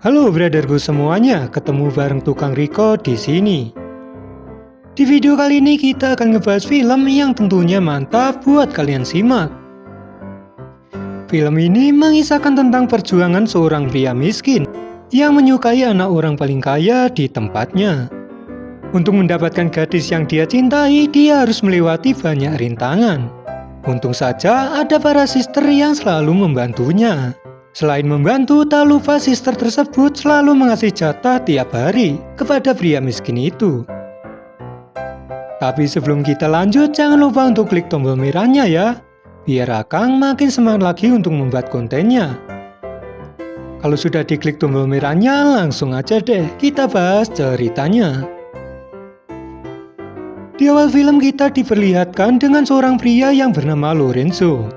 Halo brotherku semuanya, ketemu bareng tukang Riko di sini. Di video kali ini kita akan ngebahas film yang tentunya mantap buat kalian simak. Film ini mengisahkan tentang perjuangan seorang pria miskin yang menyukai anak orang paling kaya di tempatnya. Untuk mendapatkan gadis yang dia cintai, dia harus melewati banyak rintangan. Untung saja ada para sister yang selalu membantunya. Selain membantu, tak lupa sister tersebut selalu mengasih jatah tiap hari kepada pria miskin itu. Tapi sebelum kita lanjut, jangan lupa untuk klik tombol merahnya ya, biar Akang makin semangat lagi untuk membuat kontennya. Kalau sudah diklik tombol merahnya, langsung aja deh kita bahas ceritanya. Di awal film kita diperlihatkan dengan seorang pria yang bernama Lorenzo.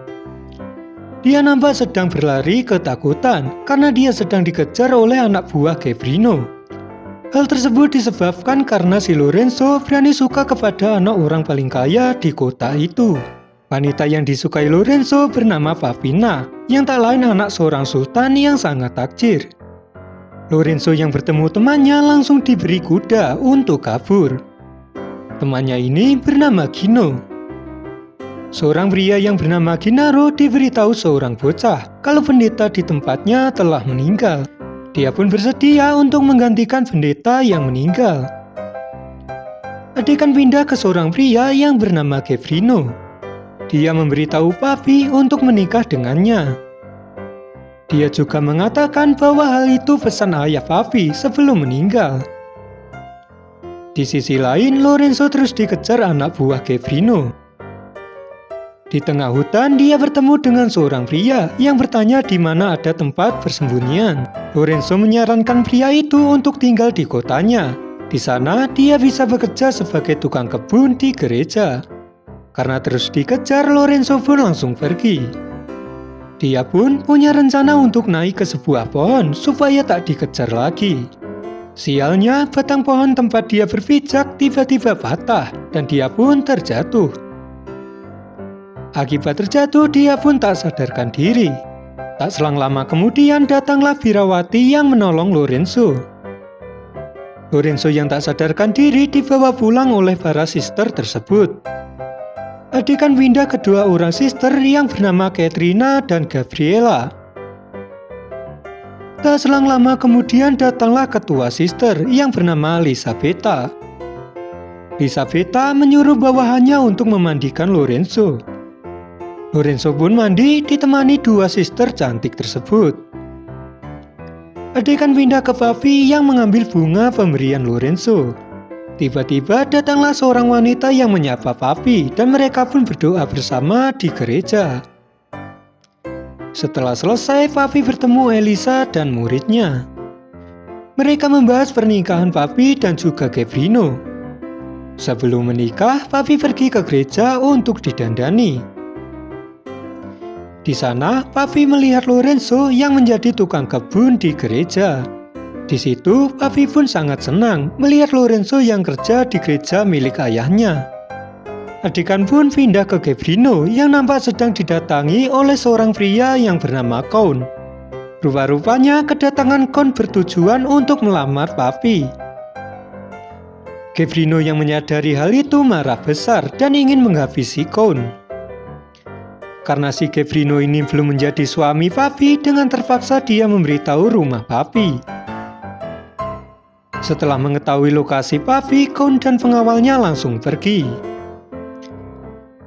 Dia nampak sedang berlari ketakutan karena dia sedang dikejar oleh anak buah Gavrino. Hal tersebut disebabkan karena si Lorenzo berani suka kepada anak orang paling kaya di kota itu. Wanita yang disukai Lorenzo bernama Papina, yang tak lain anak seorang sultan yang sangat takjir. Lorenzo yang bertemu temannya langsung diberi kuda untuk kabur. Temannya ini bernama Gino. Seorang pria yang bernama Gennaro diberitahu seorang bocah kalau pendeta di tempatnya telah meninggal. Dia pun bersedia untuk menggantikan pendeta yang meninggal. Adegan pindah ke seorang pria yang bernama Gavrino. Dia memberitahu Papi untuk menikah dengannya. Dia juga mengatakan bahwa hal itu pesan ayah Papi sebelum meninggal. Di sisi lain, Lorenzo terus dikejar anak buah Gavrino. Di tengah hutan, dia bertemu dengan seorang pria yang bertanya di mana ada tempat persembunyian. Lorenzo menyarankan pria itu untuk tinggal di kotanya. Di sana, dia bisa bekerja sebagai tukang kebun di gereja. Karena terus dikejar, Lorenzo pun langsung pergi. Dia pun punya rencana untuk naik ke sebuah pohon supaya tak dikejar lagi. Sialnya, batang pohon tempat dia berpijak tiba-tiba patah dan dia pun terjatuh. Akibat terjatuh, dia pun tak sadarkan diri. Tak selang lama kemudian datanglah Birawati yang menolong Lorenzo. Lorenzo yang tak sadarkan diri dibawa pulang oleh para sister tersebut. Adegan pindah kedua orang sister yang bernama Katrina dan Gabriela. Tak selang lama kemudian datanglah ketua sister yang bernama Lisabetta. Lisabetta menyuruh bawahannya untuk memandikan Lorenzo. Lorenzo pun mandi ditemani dua sister cantik tersebut. Adegan pindah ke Papi yang mengambil bunga pemberian Lorenzo. Tiba-tiba datanglah seorang wanita yang menyapa Papi dan mereka pun berdoa bersama di gereja. Setelah selesai, Papi bertemu Elisa dan muridnya. Mereka membahas pernikahan Papi dan juga Gavrino. Sebelum menikah, Papi pergi ke gereja untuk didandani. Di sana, Papi melihat Lorenzo yang menjadi tukang kebun di gereja. Di situ, Papi pun sangat senang melihat Lorenzo yang kerja di gereja milik ayahnya. Adegan pun pindah ke Gavrino yang nampak sedang didatangi oleh seorang pria yang bernama Count. Rupa-rupanya kedatangan Count bertujuan untuk melamar Papi. Gavrino yang menyadari hal itu marah besar dan ingin menghabisi Count. Karena si Gavrino ini belum menjadi suami Papi, dengan terpaksa dia memberitahu rumah Papi. Setelah mengetahui lokasi Papi, Count dan pengawalnya langsung pergi.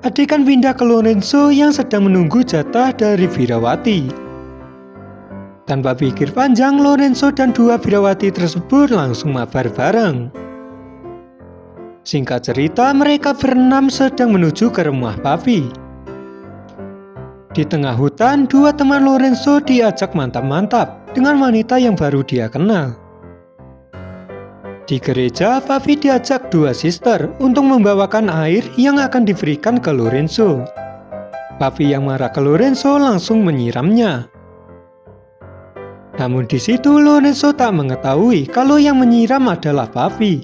Adegan pindah ke Lorenzo yang sedang menunggu jatah dari Birawati. Tanpa pikir panjang, Lorenzo dan dua Birawati tersebut langsung mabar bareng. Singkat cerita, mereka berenam sedang menuju ke rumah Papi. Di tengah hutan, dua teman Lorenzo diajak mantap-mantap dengan wanita yang baru dia kenal. Di gereja, Papi diajak dua sister untuk membawakan air yang akan diberikan ke Lorenzo. Papi yang marah ke Lorenzo langsung menyiramnya. Namun di situ Lorenzo tak mengetahui kalau yang menyiram adalah Papi.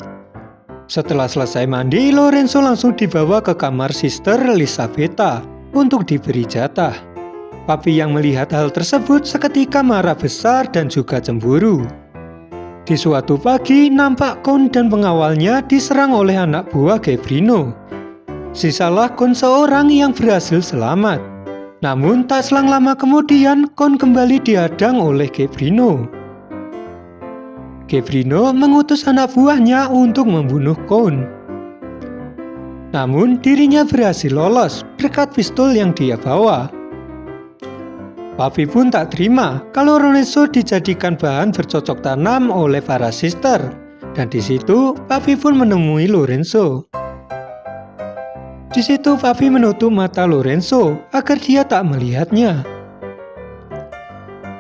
Setelah selesai mandi, Lorenzo langsung dibawa ke kamar sister Lisabetta untuk diberi jatah. Papi yang melihat hal tersebut seketika marah besar dan juga cemburu. Di suatu pagi, nampak Count dan pengawalnya diserang oleh anak buah Gavino. Sisalah Count seorang yang berhasil selamat. Namun tak selang lama kemudian, Count kembali dihadang oleh Gavino. Gavino mengutus anak buahnya untuk membunuh Count. Namun dirinya berhasil lolos berkat pistol yang dia bawa. Papi pun tak terima kalau Lorenzo dijadikan bahan bercocok tanam oleh para sister, dan di situ Papi pun menemui Lorenzo. Di situ Papi menutup mata Lorenzo agar dia tak melihatnya.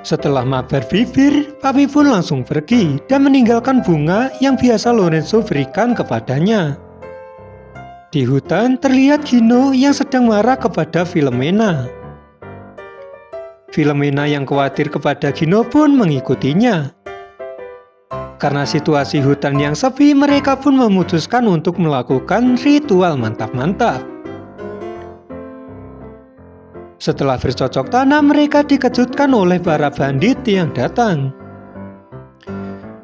Setelah mabar bibir, Papi pun langsung pergi dan meninggalkan bunga yang biasa Lorenzo berikan kepadanya. Di hutan terlihat Gino yang sedang marah kepada Filomena. Filomena yang khawatir kepada Gino pun mengikutinya. Karena situasi hutan yang sepi, mereka pun memutuskan untuk melakukan ritual mantap-mantap. Setelah bercocok tanam, mereka dikejutkan oleh para bandit yang datang.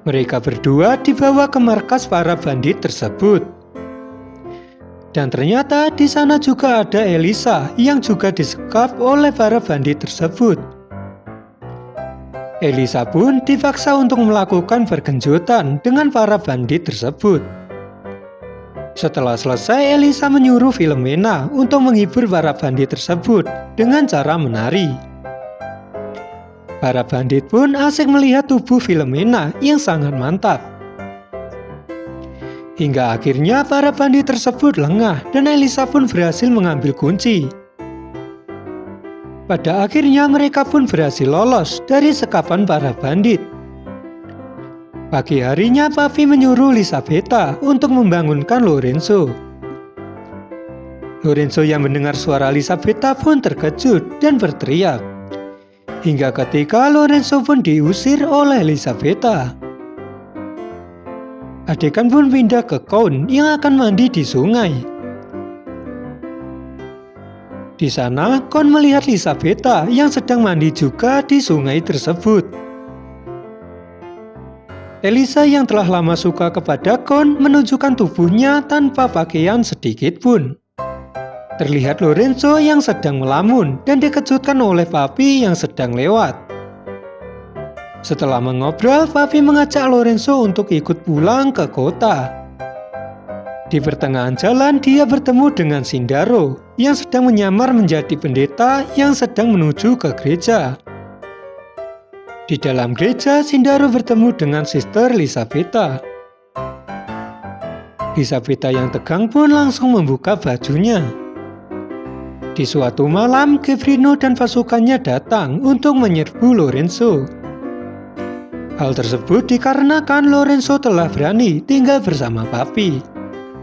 Mereka berdua dibawa ke markas para bandit tersebut. Dan ternyata di sana juga ada Elisa yang juga disekap oleh para bandit tersebut. Elisa pun dipaksa untuk melakukan pergenjotan dengan para bandit tersebut. Setelah selesai, Elisa menyuruh Filomena untuk menghibur para bandit tersebut dengan cara menari. Para bandit pun asik melihat tubuh Filomena yang sangat mantap. Hingga akhirnya para bandit tersebut lengah dan Elisa pun berhasil mengambil kunci. Pada akhirnya mereka pun berhasil lolos dari sekapan para bandit. Pagi harinya Papi menyuruh Lisabetta untuk membangunkan Lorenzo. Lorenzo yang mendengar suara Lisabetta pun terkejut dan berteriak. Hingga ketika Lorenzo pun diusir oleh Lisabetta. Adegan pun pindah ke Count yang akan mandi di sungai. Di sana, Count melihat Lisabetta yang sedang mandi juga di sungai tersebut. Elisa yang telah lama suka kepada Count menunjukkan tubuhnya tanpa pakaian sedikit pun. Terlihat Lorenzo yang sedang melamun dan dikejutkan oleh Papi yang sedang lewat. Setelah mengobrol, Papi mengajak Lorenzo untuk ikut pulang ke kota. Di pertengahan jalan, dia bertemu dengan Sindaro yang sedang menyamar menjadi pendeta yang sedang menuju ke gereja. Di dalam gereja, Sindaro bertemu dengan Sister Lisabetta. Lisabetta yang tegang pun langsung membuka bajunya. Di suatu malam, Gavino dan pasukannya datang untuk menyerbu Lorenzo. Hal tersebut dikarenakan Lorenzo telah berani tinggal bersama Papi.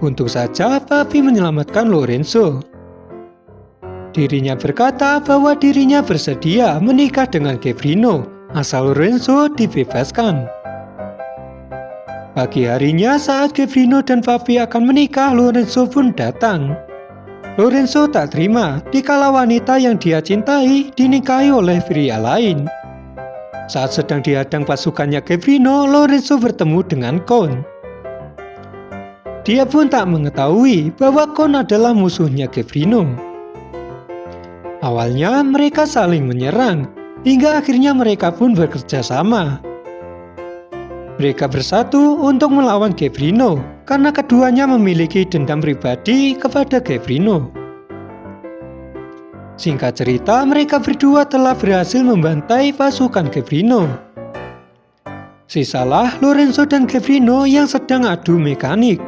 Untung saja Papi menyelamatkan Lorenzo. Dirinya berkata bahwa dirinya bersedia menikah dengan Gavino asal Lorenzo dibebaskan. Pagi harinya saat Gavino dan Papi akan menikah, Lorenzo pun datang. Lorenzo tak terima dikala wanita yang dia cintai dinikahi oleh pria lain. Saat sedang dihadang pasukannya Gavino, Lorenzo bertemu dengan Count. Dia pun tak mengetahui bahwa Count adalah musuhnya Gavino. Awalnya mereka saling menyerang, hingga akhirnya mereka pun bekerja sama. Mereka bersatu untuk melawan Gavino, karena keduanya memiliki dendam pribadi kepada Gavino. Singkat cerita, mereka berdua telah berhasil membantai pasukan Gavino. Sisalah Lorenzo dan Gavino yang sedang adu mekanik.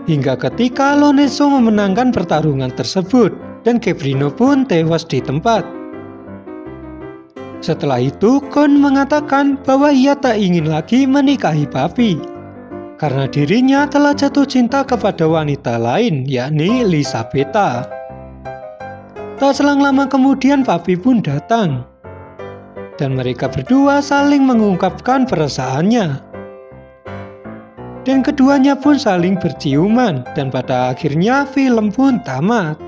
Hingga ketika Lorenzo memenangkan pertarungan tersebut dan Gavino pun tewas di tempat. Setelah itu, Count mengatakan bahwa ia tak ingin lagi menikahi Papi, karena dirinya telah jatuh cinta kepada wanita lain, yakni Lisabetta. Tak selang lama kemudian Papi pun datang, dan mereka berdua saling mengungkapkan perasaannya. Dan keduanya pun saling berciuman, dan pada akhirnya film pun tamat.